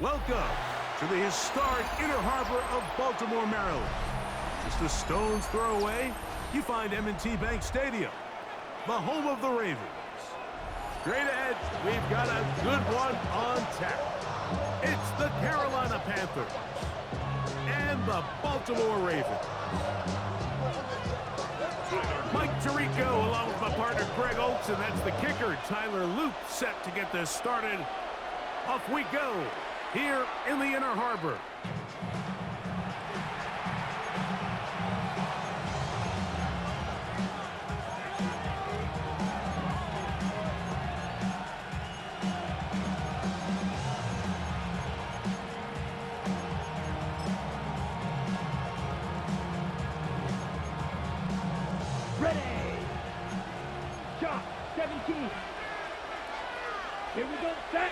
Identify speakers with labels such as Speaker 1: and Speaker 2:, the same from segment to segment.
Speaker 1: Welcome to the historic Inner Harbor of Baltimore, Maryland. Just a stone's throw away, you find M&T Bank Stadium, the home of the Ravens. Straight ahead, we've got a good one on tap. It's the Carolina Panthers and the Baltimore Ravens. Mike Tirico along with my partner Greg Oaks, and that's the kicker, Tyler Luke, set to get this started. Off we go here in the Inner Harbor.
Speaker 2: Ready! Shot, 17. Here we go, set.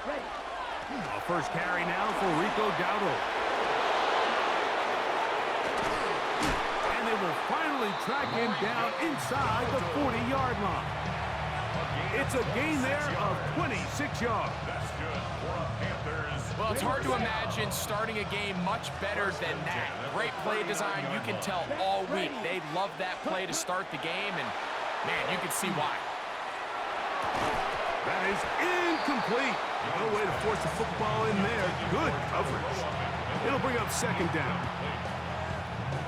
Speaker 2: Ready.
Speaker 1: First carry now for Rico Dowdle. And they will finally track him down inside the 40-yard line. It's a gain there of 26 yards.
Speaker 3: That's good for the Panthers.
Speaker 4: Well, it's hard to imagine starting a game much better than that. Great play design. You can tell all week they love that play to start the game, and, man, you can see why.
Speaker 1: That is incomplete. No way to force the football in there. Good coverage. It'll bring up second down.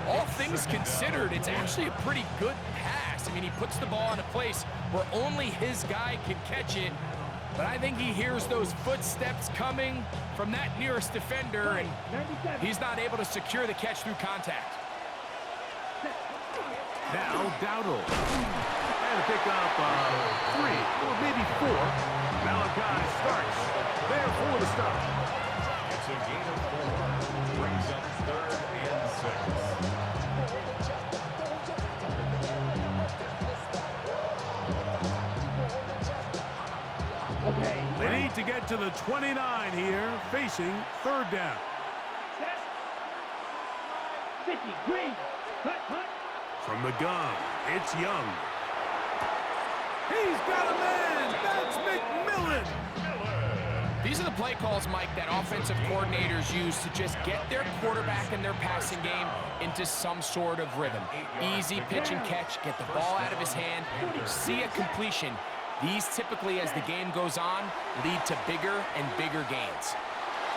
Speaker 4: All things considered, it's actually a pretty good pass. I mean, he puts the ball in a place where only his guy can catch it. But I think he hears those footsteps coming from that nearest defender, and he's not able to secure the catch through contact.
Speaker 1: Now Dowdle. And pick up 3 or maybe 4. Malachi starts there for the stop.
Speaker 3: It's a gain of 4. Brings up 3rd and 6.
Speaker 2: Okay.
Speaker 1: They need to get to the 29 here, facing 3rd down.
Speaker 2: Set. 50, green. Hut, hut.
Speaker 1: From the gun, it's Young. He's got a man! That's McMillan!
Speaker 4: These are the play calls, Mike, that offensive coordinators use to just get their quarterback and their passing game into some sort of rhythm. Easy pitch and catch, get the ball out of his hand, see a completion. These typically, as the game goes on, lead to bigger and bigger gains.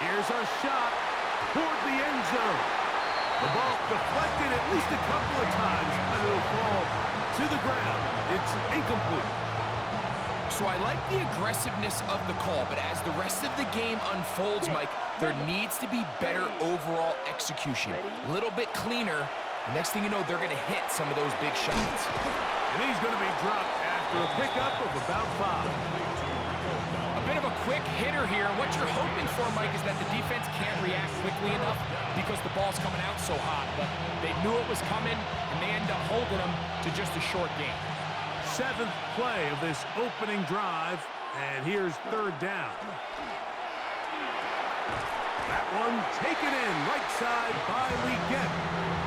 Speaker 1: Here's a shot toward the end zone. The ball deflected at least a couple of times, and it'll fall to the ground. It's incomplete.
Speaker 4: So I like the aggressiveness of the call, but as the rest of the game unfolds, Mike, there needs to be better overall execution. A little bit cleaner. The next thing you know, they're going to hit some of those big shots.
Speaker 1: And he's going to be dropped after a pickup of about 5.
Speaker 4: A bit of a quick hitter here. What you're hoping for, Mike, is that the defense can't react quickly enough because the ball's coming out so hot. But they knew it was coming, and they end up holding them to just a short game.
Speaker 1: 7th play of this opening drive, and here's 3rd down. That one taken in right side by Leggett.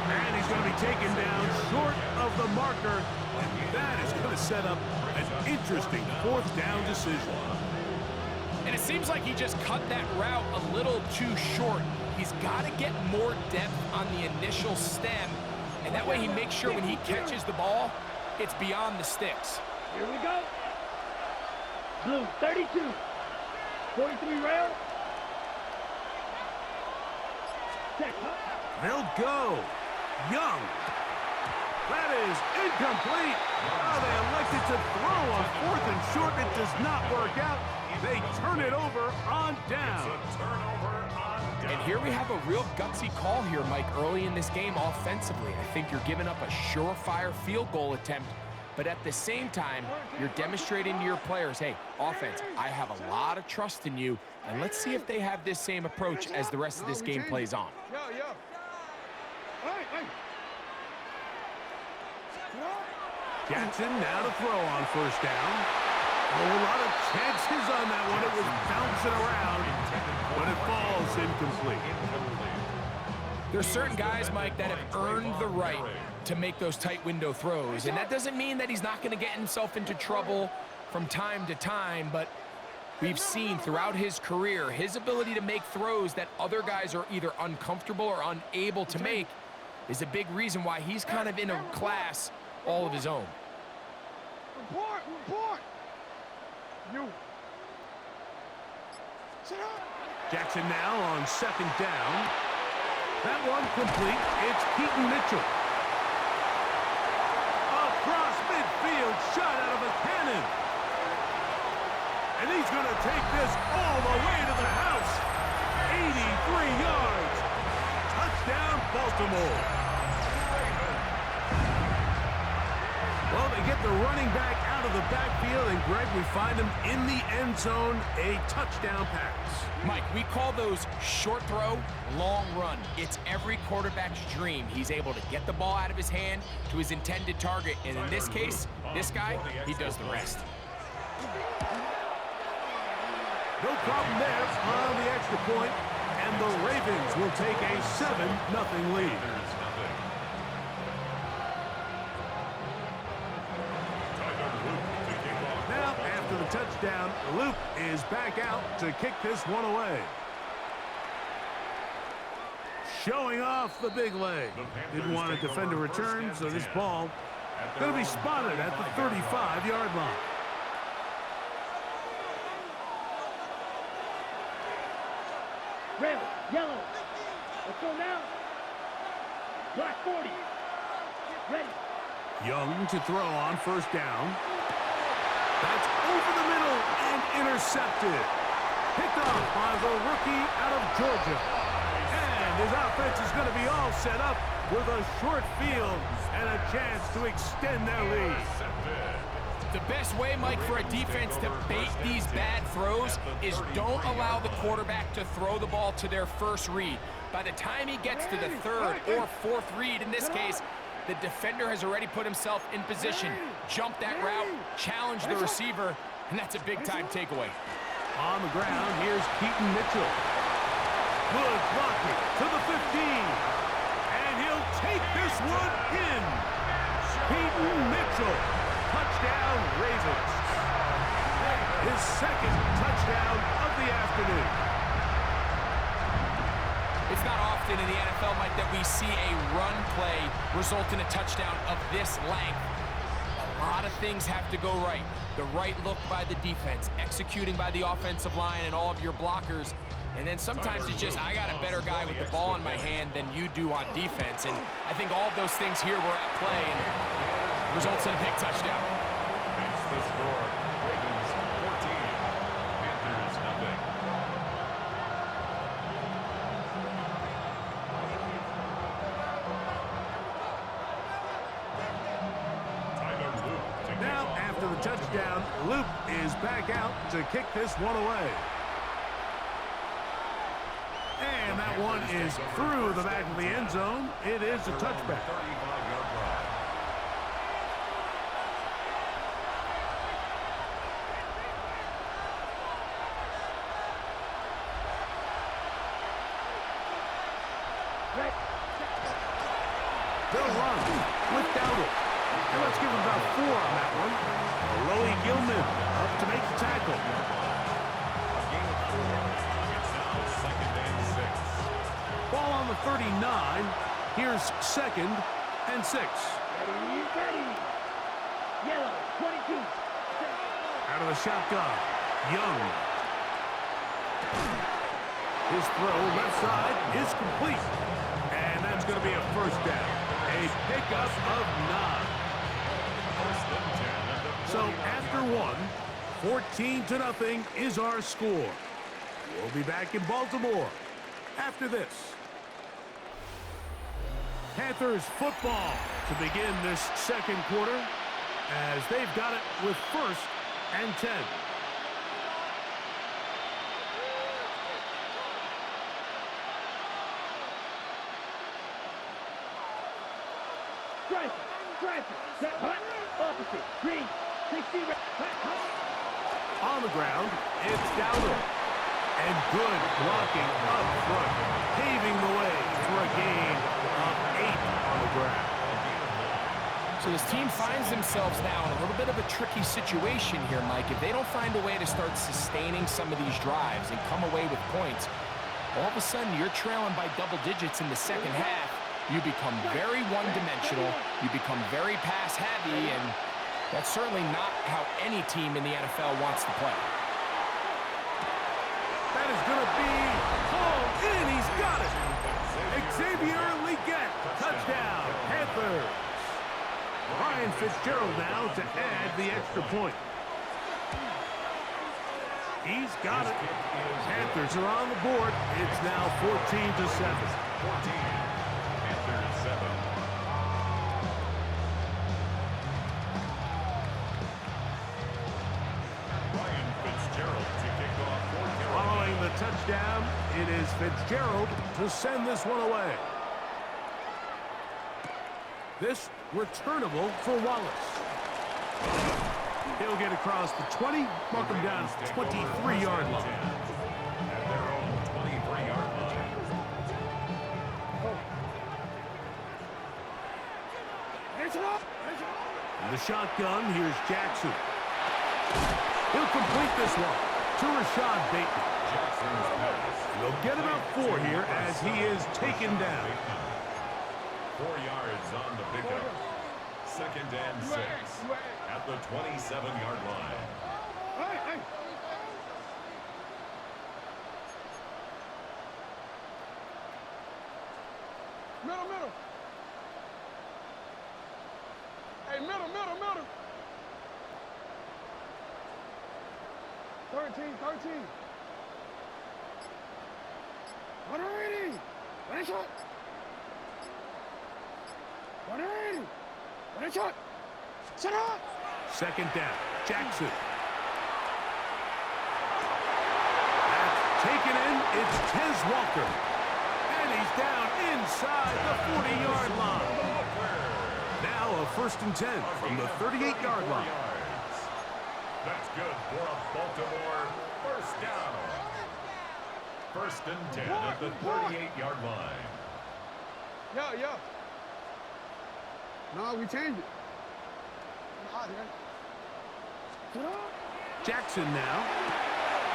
Speaker 1: And he's going to be taken down short of the marker, and that is going to set up an interesting 4th down decision.
Speaker 4: And it seems like he just cut that route a little too short. He's got to get more depth on the initial stem, and that way he makes sure when he catches the ball, it's beyond the sticks.
Speaker 2: Here we go. Blue, 32. 43 rail. Set.
Speaker 1: They'll go. Young. That is incomplete. Oh, they elected to throw on 4th and short. It does not work out. They turn it over on down.
Speaker 3: It's a turnover on down.
Speaker 4: And here we have a real gutsy call here, Mike, early in this game offensively. I think you're giving up a surefire field goal attempt, but at the same time, you're demonstrating to your players, hey, offense, I have a lot of trust in you, and let's see if they have this same approach as the rest of this game plays on.
Speaker 1: Jackson now to throw on 1st down. Oh, a lot of chances on that one. It was bouncing around, but it falls incomplete.
Speaker 4: There's certain guys, Mike, that have earned the right to make those tight window throws, and that doesn't mean that he's not going to get himself into trouble from time to time, but We've seen throughout his career his ability to make throws that other guys are either uncomfortable or unable to make is a big reason why he's kind of in a class all of his own.
Speaker 2: Report! Report! You. Sit up.
Speaker 1: Jackson now on second down. That one complete. It's Keaton Mitchell. Across midfield, shot out of a cannon. And he's going to take this all the way to the house. 83 yards. Touchdown, Baltimore. Well, they get the running back out of the backfield, and Greg, we find him in the end zone, a touchdown pass.
Speaker 4: Mike, we call those short throw, long run. It's every quarterback's dream. He's able to get the ball out of his hand to his intended target, and in this case, this guy, he does the rest.
Speaker 1: No problem there on the extra point, and the Ravens will take a 7-0 lead. Now, after the touchdown, Luke is back out to kick this one away. Showing off the big leg. Didn't want to defend a return, so this ball going to be spotted at the 35-yard line.
Speaker 2: Red, yellow. Let's go now. Black 40. Ready.
Speaker 1: Young to throw on first down. That's over the middle and intercepted. Picked off by the rookie out of Georgia. And his offense is going to be all set up with a short field and a chance to extend their lead.
Speaker 4: The best way, Mike, for a defense to bait these bad throws is don't allow the quarterback to throw the ball to their first read. By the time he gets to the third or fourth read, in this case, the defender has already put himself in position, jumped that route, challenged the receiver, and that's a big-time takeaway.
Speaker 1: On the ground, here's Keaton Mitchell. Good blocking to the 15. And he'll take this one in. Keaton Mitchell. Touchdown, Ravens. His second touchdown of the afternoon.
Speaker 4: It's not often in the NFL, Mike, that we see a run play result in a touchdown of this length. A lot of things have to go right. The right look by the defense, executing by the offensive line and all of your blockers. And then sometimes it's just, I got a better guy with the ball in my hand than you do on defense. And I think all of those things here were at play and results in a big touchdown.
Speaker 3: It's the score. Ravens 14, Panthers nothing.
Speaker 1: Now, after the touchdown, Luke is back out to kick this one away. And that one is through the back of the end zone. It is a touchback.
Speaker 3: 35-yard drive.
Speaker 1: They'll run with Dowdle. And let's give him about 4 on that one. Loey Gilman up to make the tackle.
Speaker 3: A gain of 4. It's now second and 6.
Speaker 1: Ball on the 39. Here's second and 6.
Speaker 2: Ready, ready. Yellow, 22.
Speaker 1: Out of the shotgun. Young. His throw left side is complete. And that's going to be a first down. A pickup of 9. So after 1, 14-0 is our score. We'll be back in Baltimore after this. Panthers football to begin this second quarter as they've got it with first and 10.
Speaker 2: Striker, set, hut, opposite, green, 60, hut, hut.
Speaker 1: On the ground, it's Dowdle. And good blocking up front, paving the way for a gain of 8 on the ground.
Speaker 4: So this team finds themselves now in a little bit of a tricky situation here, Mike. If they don't find a way to start sustaining some of these drives and come away with points, all of a sudden you're trailing by double digits in the second half. You become very one-dimensional. You become very pass-heavy, and that's certainly not how any team in the NFL wants to play.
Speaker 1: That is going to be hauled in. He's got it. Xavier Legette, touchdown, Panthers. Ryan Fitzgerald now to add the extra point. He's got it. Panthers are on the board. It's now 14-7.
Speaker 3: 14. Panthers 7. Ryan Fitzgerald to kick off for Carolina.
Speaker 1: Following the touchdown, it is Fitzgerald to send this one away. This returnable for Wallace. He'll get across the 20, mark him down to the 23-yard line.
Speaker 3: At their own 23-yard line.
Speaker 1: In the shotgun, here's Jackson. He'll complete this one to Rashad Bateman.
Speaker 3: Jackson's pass.
Speaker 1: He'll get about 4 here as he is taken down.
Speaker 3: 4 yards on the pickup. 2nd and 6 at the 27-yard line.
Speaker 5: Middle. Hey, middle. 13. 180. One shot. 180. One shot. Set up.
Speaker 1: 2nd down, Jackson. That's taken in. It's Tez Walker. And he's down inside the 40-yard line. Now a 1st and 10 from the 38-yard line.
Speaker 3: That's good for a Baltimore 1st down. 1st and 10 at the 38-yard line.
Speaker 5: Yeah. No, we changed it.
Speaker 1: Jackson now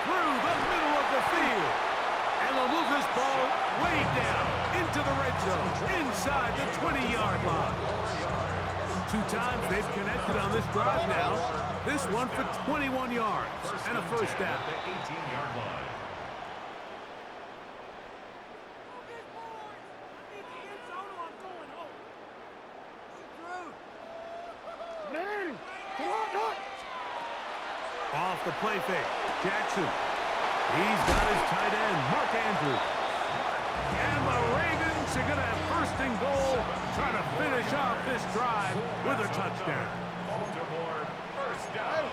Speaker 1: through the middle of the field. And they'll move this ball way down into the red zone, inside the 20-yard line. 2 times they've connected on this drive now. This one for 21 yards and a 1st down.
Speaker 3: At the 18-yard line.
Speaker 1: Off the play fake, Jackson. He's got his tight end, Mark Andrews. And the Ravens are going to have 1st and goal, trying to finish off this drive with a touchdown.
Speaker 3: Baltimore 1st down.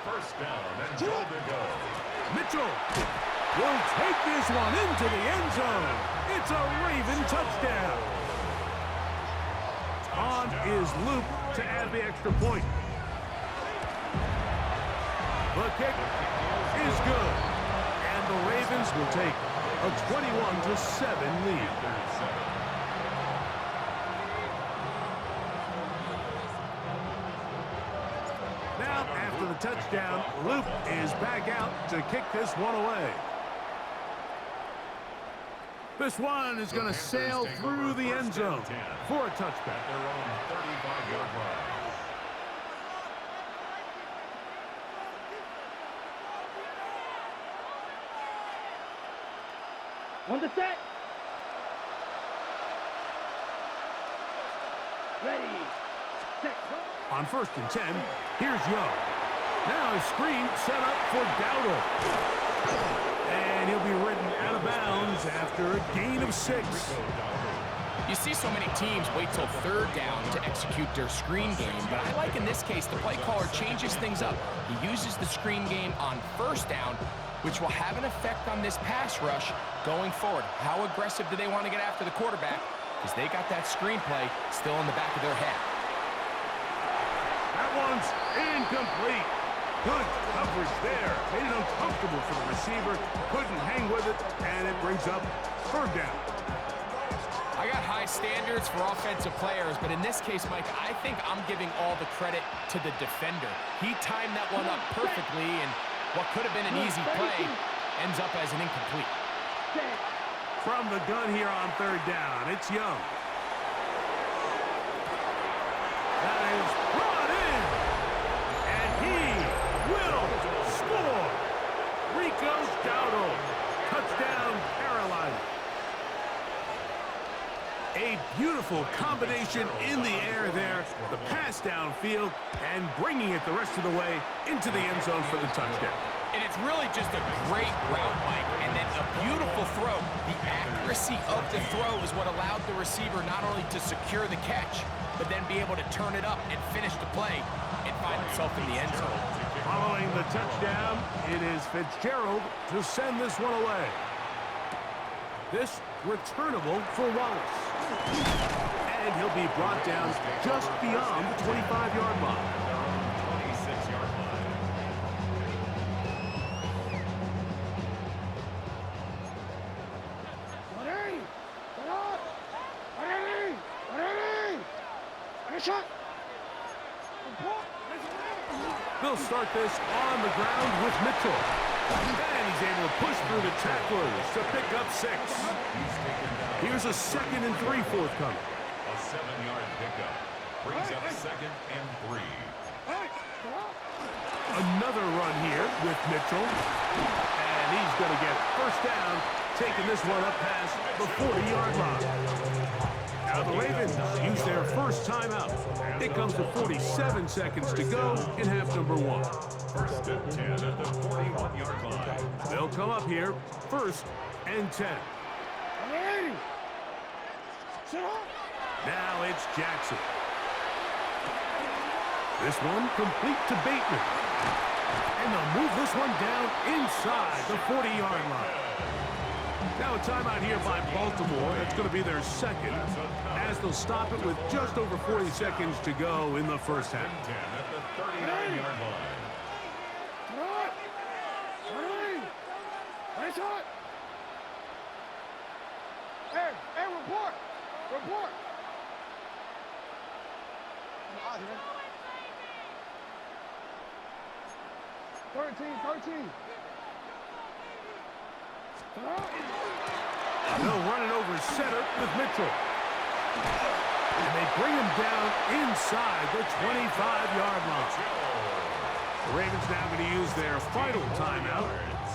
Speaker 3: 1st down and goal to go.
Speaker 1: Mitchell will take this one into the end zone. It's a Raven touchdown. On is Luke to add the extra point. The kick is good. And the Ravens will take a 21-7 lead. Now, after the touchdown, Luke is back out to kick this one away. This one is going to sail through the end zone for a touchback.
Speaker 3: At their own 35-yard line.
Speaker 2: On the set. Ready. Set.
Speaker 1: On 1st and 10, here's Young. Now a screen set up for Dowdle. And he'll be ridden out of bounds after a gain of 6.
Speaker 4: You see so many teams wait till 3rd down to execute their screen game, but I like in this case the play caller changes things up. He uses the screen game on 1st down, which will have an effect on this pass rush going forward. How aggressive do they want to get after the quarterback? Because they got that screen play still in the back of their head.
Speaker 1: That one's incomplete. Good coverage there. Made it uncomfortable for the receiver. Couldn't hang with it, and it brings up 3rd down.
Speaker 4: I I got high standards for offensive players, but in this case, Mike, I think I'm giving all the credit to the defender. He timed that one up perfectly, and what could have been an easy play ends up as an incomplete.
Speaker 1: From the gun here on third down, it's Young. That is brought in, and he will score. Rico Dowdle, touchdown Carolina. A beautiful combination in the air there, the pass downfield, and bringing it the rest of the way into the end zone for the touchdown.
Speaker 4: And it's really just a great route, Mike, and then a beautiful throw. The accuracy of the throw is what allowed the receiver not only to secure the catch, but then be able to turn it up and finish the play and find himself in the end zone.
Speaker 1: Following the touchdown, it is Fitzgerald to send this one away. This returnable for Wallace. And he'll be brought down just beyond the 25-yard line.
Speaker 3: 26-yard line.
Speaker 1: They'll start this on the ground with Mitchell. And he's able to push through the tacklers to pick up 6. Here's a 2nd and 3 forthcoming.
Speaker 3: A 7-yard pickup. Brings up 2nd and 3.
Speaker 1: Another run here with Mitchell. And he's going to get first down, taking this one up past the 40-yard line. Now the Ravens use their first timeout. It comes to 47 seconds to go in half number 1.
Speaker 3: First and 10 at the 41-yard line.
Speaker 1: They'll come up here, 1st and 10. Now it's Jackson. This one complete to Bateman. And they'll move this one down inside the 40-yard line. Now a timeout here by Baltimore. That's going to be their 2nd, as they'll stop it with just over 40 seconds to go in the first half.
Speaker 3: 10 at the 39-yard line.
Speaker 5: Hey, report! Report! 13.
Speaker 1: They'll run it over center with Mitchell. And they bring him down inside the 25-yard line. The Ravens now going to use their final timeout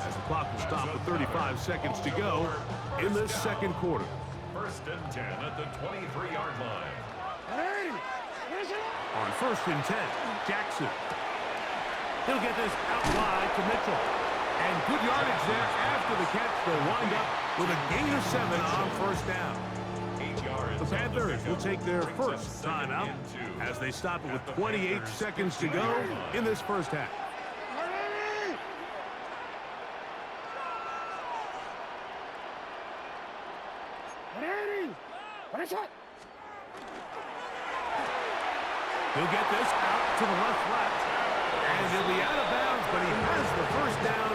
Speaker 1: as the clock will stop with 35 seconds to go in this second quarter.
Speaker 3: First and 10 at the 23-yard line.
Speaker 1: On 1st and 10, Jackson. He'll get this out wide to Mitchell. And good yardage there after the catch. They'll wind up with a gain of 7 on first down.
Speaker 3: 8 yards.
Speaker 1: The Panthers will take their first timeout as they stop it with 28 seconds to go in this first half. He'll get this out to the left flat. And he'll be out of bounds, but he has the first down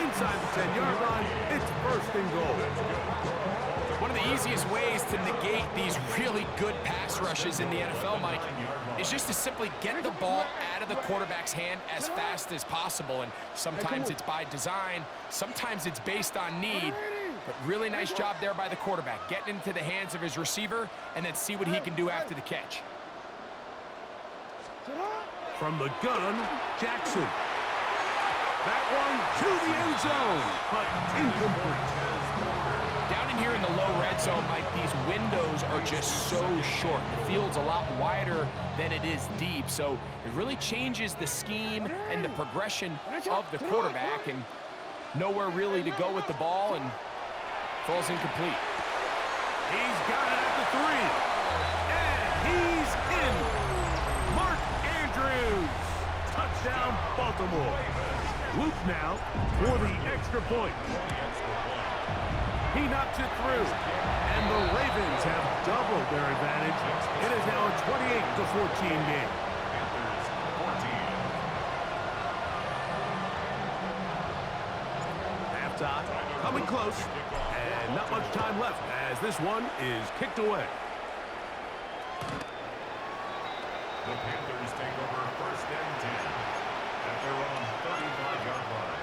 Speaker 1: inside the 10-yard line. It's 1st and goal.
Speaker 4: One of the easiest ways to negate these really good pass rushes in the NFL, Mike, is just to simply get the ball out of the quarterback's hand as fast as possible. And sometimes it's by design, sometimes it's based on need. But really nice job there by the quarterback, getting into the hands of his receiver and then see what he can do after the catch.
Speaker 1: From the gun, Jackson. That one to the end zone, but incomplete.
Speaker 4: Down in here in the low red zone, Mike, these windows are just so short. The field's a lot wider than it is deep, so it really changes the scheme and the progression of the quarterback, and nowhere really to go with the ball, and falls incomplete.
Speaker 1: He's got it at the 3, and he's in. Mark Andrews, touchdown Baltimore. Luke now for the extra point. He knocks it through, and the Ravens have doubled their advantage. It is now a 28-14 game.
Speaker 3: Panthers 14.
Speaker 1: Halftime. coming close, and not much time left as this one is kicked away.
Speaker 3: The Panthers take over 1st and 10 at their own 35-yard line.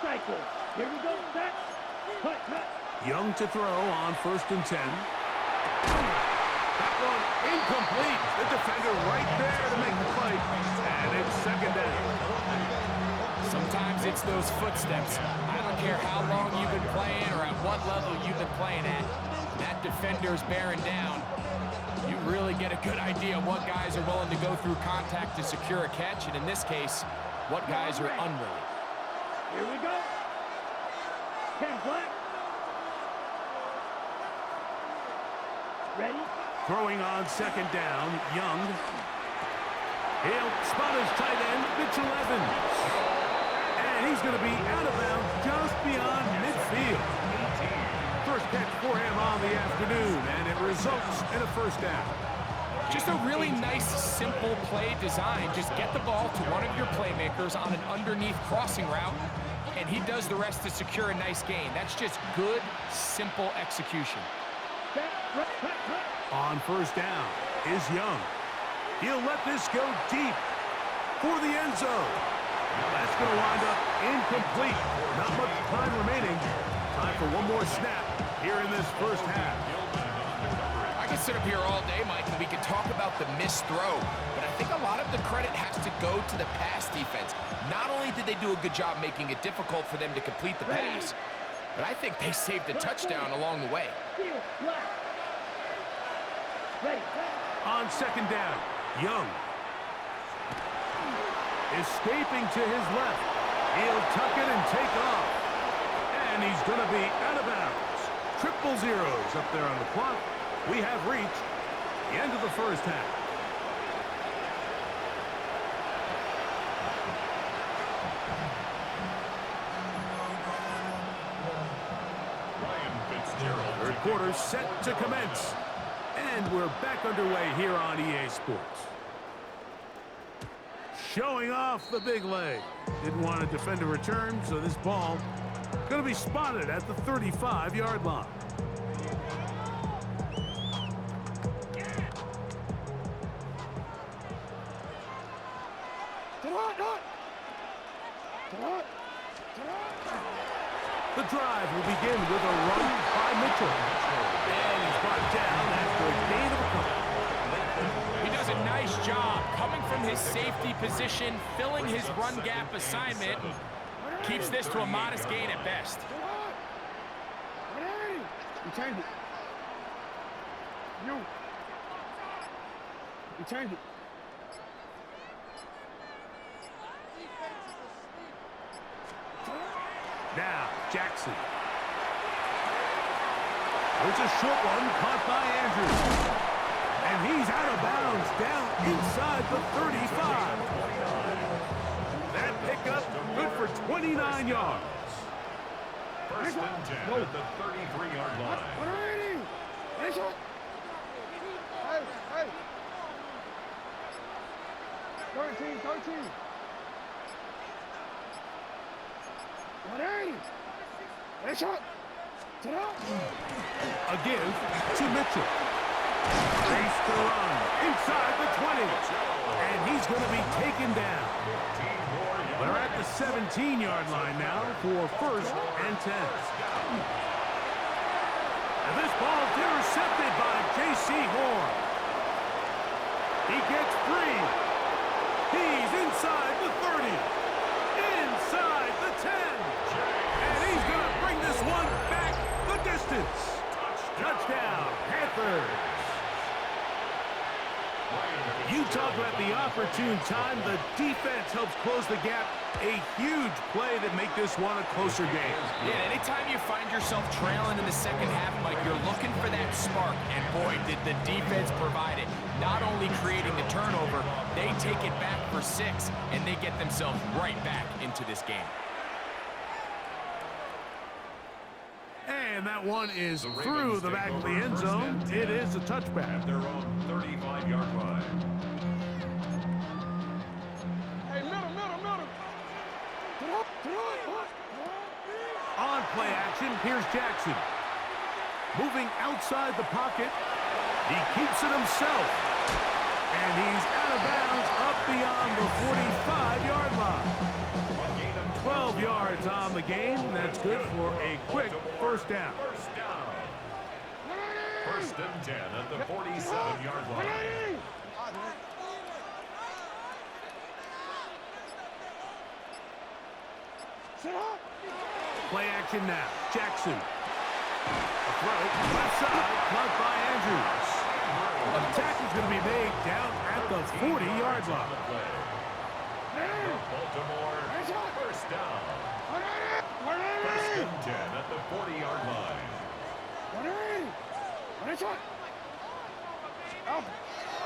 Speaker 2: Cycle. Here we go. Set. Cut.
Speaker 1: Young to throw on 1st and 10. That one incomplete. The defender right there to make the play. And it's 2nd down.
Speaker 4: Sometimes it's those footsteps. I don't care how long you've been playing or at what level you've been playing at. That defender's bearing down. You really get a good idea of what guys are willing to go through contact to secure a catch, and in this case, what guys are unwilling.
Speaker 2: Here we go. 10 black. Ready?
Speaker 1: Throwing on 2nd down, Young. He'll spot his tight end, Mitchell Evans. And he's going to be out of bounds just beyond midfield. First catch for him on the afternoon, and it results in a 1st down.
Speaker 4: Just a really nice, simple play design. Just get the ball to one of your playmakers on an underneath crossing route, and he does the rest to secure a nice gain. That's just good, simple execution.
Speaker 1: On 1st down is Young. He'll let this go deep for the end zone. That's going to wind up incomplete. Not much time remaining. Time for one more snap here in this 1st half.
Speaker 4: I could sit up here all day, Mike, and we could talk about the missed throw, but I think a lot of the credit has to go to the pass defense. Not only did they do a good job making it difficult for them to complete the pass, but I think they saved a touchdown along the way.
Speaker 1: On 2nd down, Young. Escaping to his left. He'll tuck it and take off. And he's going to be out of bounds. Triple zeros up there on the clock. We have reached the end of the 1st half. Third quarter set to commence. And we're back underway here on EA Sports. Showing off the big leg. Didn't want to defend a return, so this ball going to be spotted at the 35-yard line. The drive will begin with a run by Mitchell. And he's brought down after a gain of a couple.
Speaker 4: He does a nice job coming from his safety position, filling his run gap assignment, keeps this to a modest gain at best.
Speaker 5: You change it. You change it.
Speaker 1: Now, Jackson. There's a short one caught by Andrews. And he's out of bounds down inside the 35. That pickup good for 29 yards.
Speaker 3: 1st and 10 at the 33-yard line.
Speaker 5: Hey. 13.
Speaker 1: Again to Mitchell. Race to run inside the 20. And he's going to be taken down. They're at the 17-yard line now for 1st and 10. And this ball's intercepted by J.C. Horn. He gets free. He's inside the 30. Inside the 10. And he's going to bring this one back the distance. Touchdown, Panthers. You talk about the opportunity opportune time. The defense helps close the gap. A huge play that make this one a closer game.
Speaker 4: Yeah, anytime you find yourself trailing in the second half, Mike, you're looking for that spark. And boy, did the defense provide it. Not only creating the turnover, they take it back for 6, and they get themselves right back into this game.
Speaker 1: And that one is through the back of the end zone. It is a touchback.
Speaker 3: At their own 35-yard line.
Speaker 5: Hey, middle.
Speaker 1: On play action, here's Jackson. Moving outside the pocket. He keeps it himself. And he's out of bounds up beyond the 45-yard line. 12 yards on the game. That's good for a quick first down.
Speaker 3: First and 10 at the 47-yard line.
Speaker 1: Play action now. Jackson. A throw, left side, caught by Andrews. A tackle's going to be made down at the 40-yard line.
Speaker 3: Baltimore, first down. First and 10 at the 40-yard line.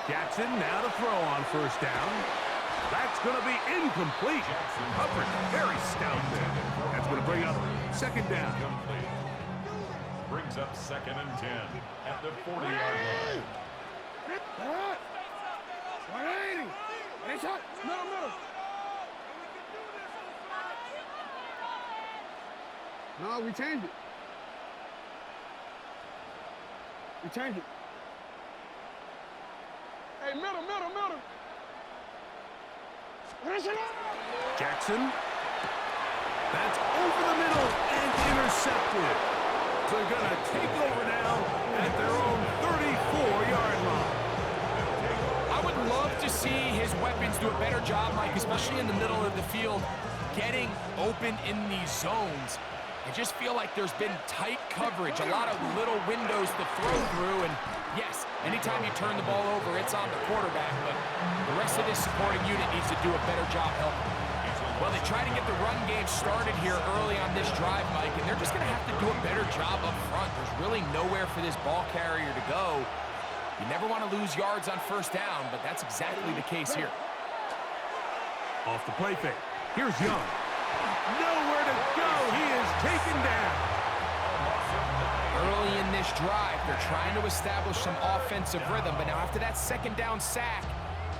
Speaker 1: Jackson now to throw on first down. That's going to be incomplete. Coverage very stout there. That's going to bring up second down.
Speaker 3: Complete. Brings up second and 10 at the 40-yard line.
Speaker 5: Middle. No, we changed it. Hey, middle.
Speaker 1: Jackson. That's over the middle and intercepted. So they're going to take over now at their own 34-yard line.
Speaker 4: I would love to see his weapons do a better job, Mike, especially in the middle of the field, getting open in these zones. I just feel like there's been tight coverage, a lot of little windows to throw through, and yes, anytime you turn the ball over, it's on the quarterback, but the rest of this supporting unit needs to do a better job helping. Well, they try to get the run game started here early on this drive, Mike, and they're just going to have to do a better job up front. There's really nowhere for this ball carrier to go. You never want to lose yards on first down, but that's exactly the case here.
Speaker 1: Off the play fake. Here's Young. Nowhere to go. He is taken down.
Speaker 4: Early in this drive, they're trying to establish some offensive rhythm, but now after that second down sack,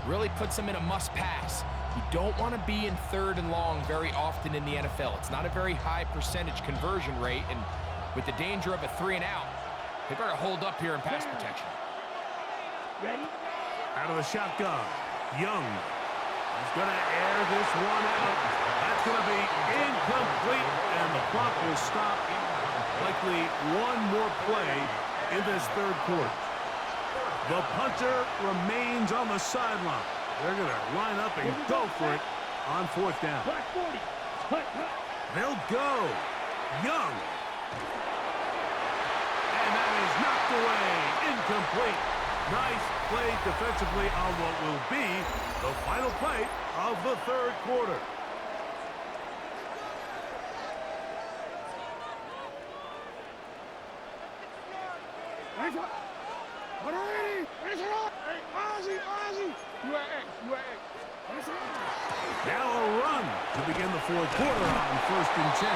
Speaker 4: really puts them in a must-pass. You don't want to be in third and long very often in the NFL. It's not a very high percentage conversion rate, and with the danger of a 3 and out, they better hold up here in pass protection.
Speaker 2: Ready?
Speaker 1: Out of the shotgun. Young. He's going to air this one out. That's going to be incomplete, and the clock will stop. Likely one more play in this third quarter. The punter remains on the sideline. They're going to line up and go for it on fourth down.
Speaker 2: Black 40.
Speaker 1: They'll go. Young. And that is knocked away. Incomplete. Nice play defensively on what will be the final play of the third quarter. Now a run to begin the fourth quarter on first and 10.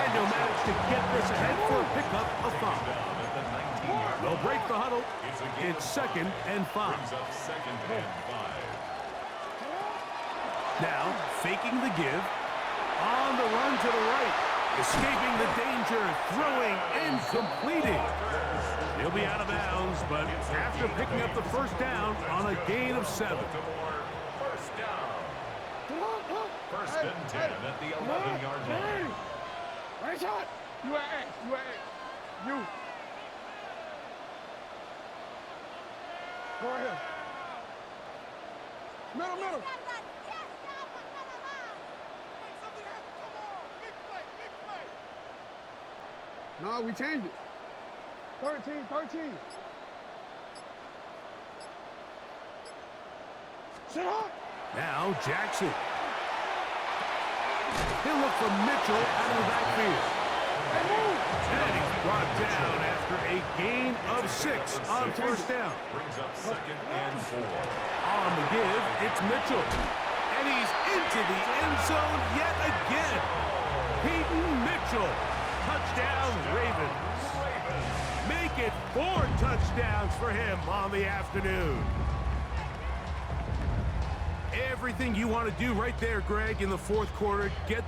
Speaker 1: And he'll manage to get this ahead for a pickup of 5. They'll break the huddle. It's second and 5. Now faking the give. On the run to the right. Escaping the danger. Throwing and completing. He'll be out of bounds, but after picking up the first down on a gain of 7.
Speaker 3: First down. First and 10 at the 11-yard line.
Speaker 5: You. Go ahead. Middle. No, we changed it. 13. Sit up.
Speaker 1: Now Jackson. He'll look for Mitchell out of the backfield. And he's brought down after a gain of 6 on first down.
Speaker 3: Brings up 2nd and 4.
Speaker 1: On the give, it's Mitchell. And he's into the end zone yet again. Keaton Mitchell. Touchdown, Ravens. Make it 4 touchdowns for him on the afternoon. Everything you want to do right there, Greg, in the fourth quarter. Get